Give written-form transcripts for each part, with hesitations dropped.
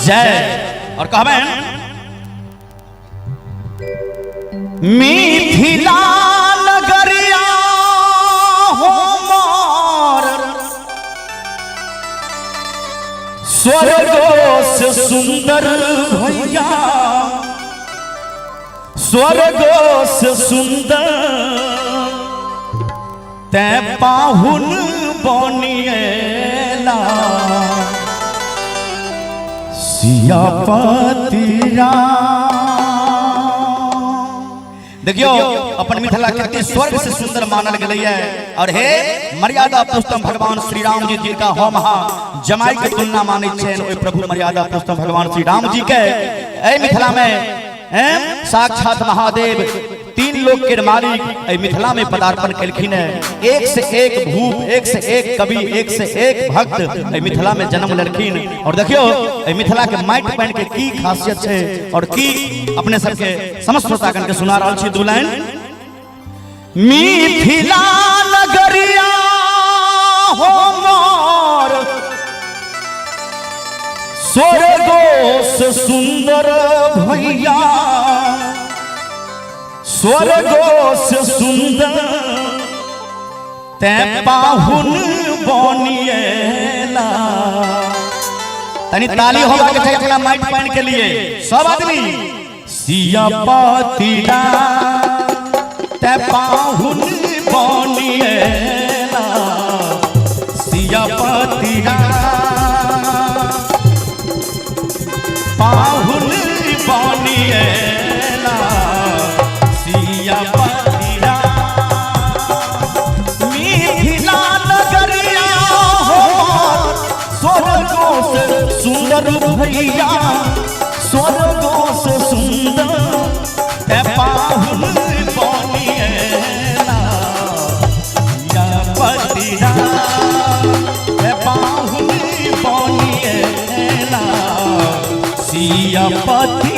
जय। और कहबे मिथिला नगरिया हो मोर स्वर्गों से सुंदर भैया, स्वर्गों से सुंदर ते पाहुन बनिएला सियापति राम। देखियो अपन मिथिला के स्वर्ग से सुंदर मानल गई है। और हे मर्यादा पुरुषोत्तम भगवान श्री राम जी जिनका हो महा जमाई के तुलना माने छे ओई प्रभु मर्यादा पुरुषोत्तम भगवान श्री राम जी के ए मिथिला में साक्षात महादेव तीन लोक के मालिक ए मिथिला में पदार्पण कलखिन है। एक से एक भूप, एक से एक कवि, एक से एक भक्त ए मिथिला में जन्म लेलखिन। और देखियो ए मिथिला के माइट पैन के की खासियत है और की अपने सबके समस्त श्रोतागण के सुना रहल छी दू लाइन। मिथिला नगरिया हो मोर स्वर्गों से सुंदर भैया, स्वर्गों से सुंदर ते पाहुन बनिएला। तनी ताली होगा के चाहिए अपना माइक पैन के लिए सब आदमी। सियापति ते पाहुन बनिएला सियापति पाहुन बनिएला सियापति मिथिला नगरिया हो स्वर्गों से सुंदर भैया, स्वर्गों से सुंदर ते पाहुन बनिएला सियापति ते पाहुन बनिएला सियापति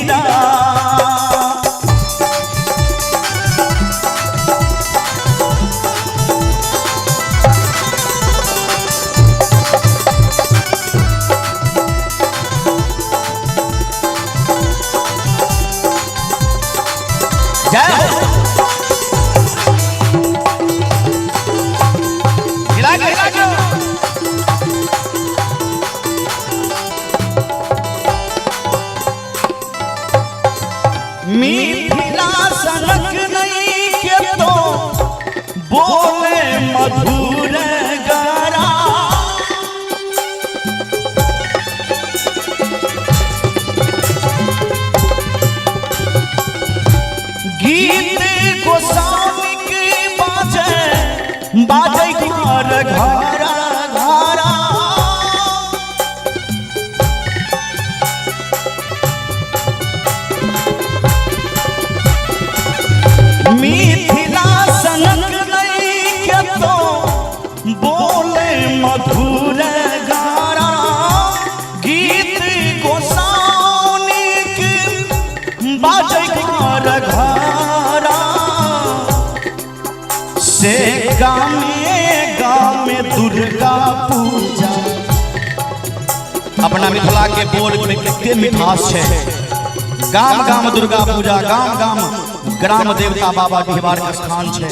मिथिला सनक नहीं के तो बोले मधुर गारा, गीत गोसावी के बाजे बाजे घर घरा घरा। मिथिला सनक नहीं के तो बोले मधुर गारा, गीत गोसावी के बाजे घर घरा। से गाँव में दुर्गा पूजा अपना मिथिला के बोल में कितने मिठास है। गाम गाम दुर्गा पूजा, गाम गाम ग्राम देवता बाबा डिहबार के स्थान है।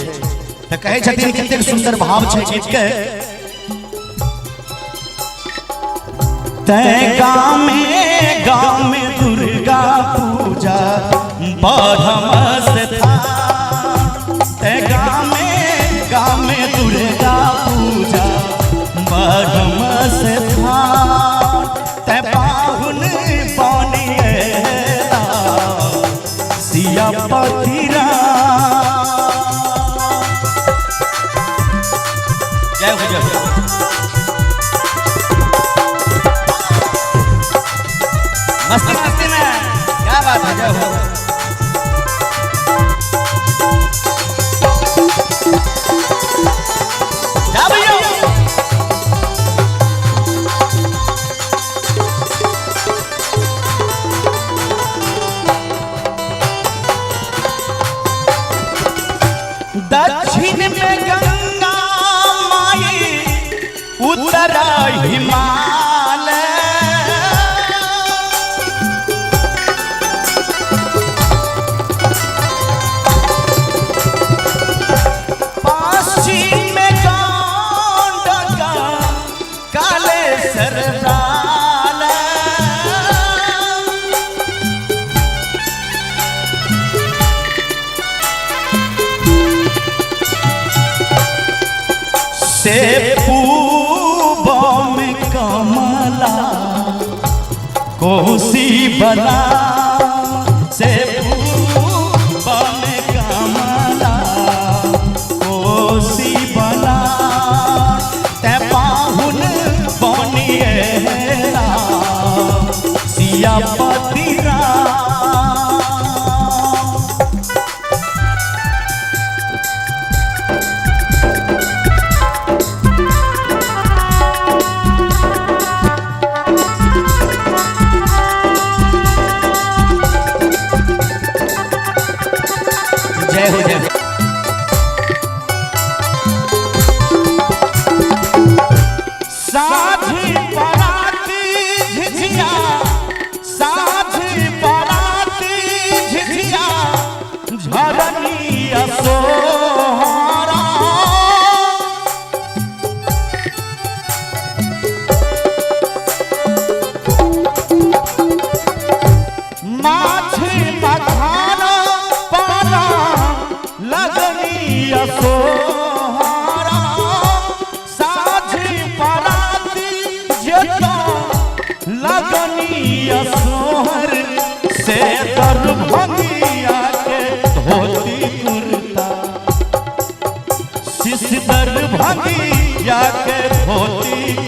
तो कहे छथिन कितने सुंदर भाव है गीत के। तै गाम में दुर्गा पूजा बरहम से था, तै गाम में दुर्गा पूजा बरहम से था। तै पाहुन बनिएला सियापति जय हो जय हो। मस्ती मस्ती में क्या बात है, जय हो। जा भैया दक्षिण में गंगा माई, उत्तर हिमालय, से पूब में कमला कोसी बला से पूब में कमला कोसी बला ते पाहुन बनिएला सियापति जय हो जय हो। साझी बाराती झिझिया साझी बाराती झिझिया झरनी असोहरा माछी मखाना लगनी असोहरा साझी पराती जता लगनी असोहर से दरभंगिया के धोती कुर्ता शिश दरभंगिया के धोती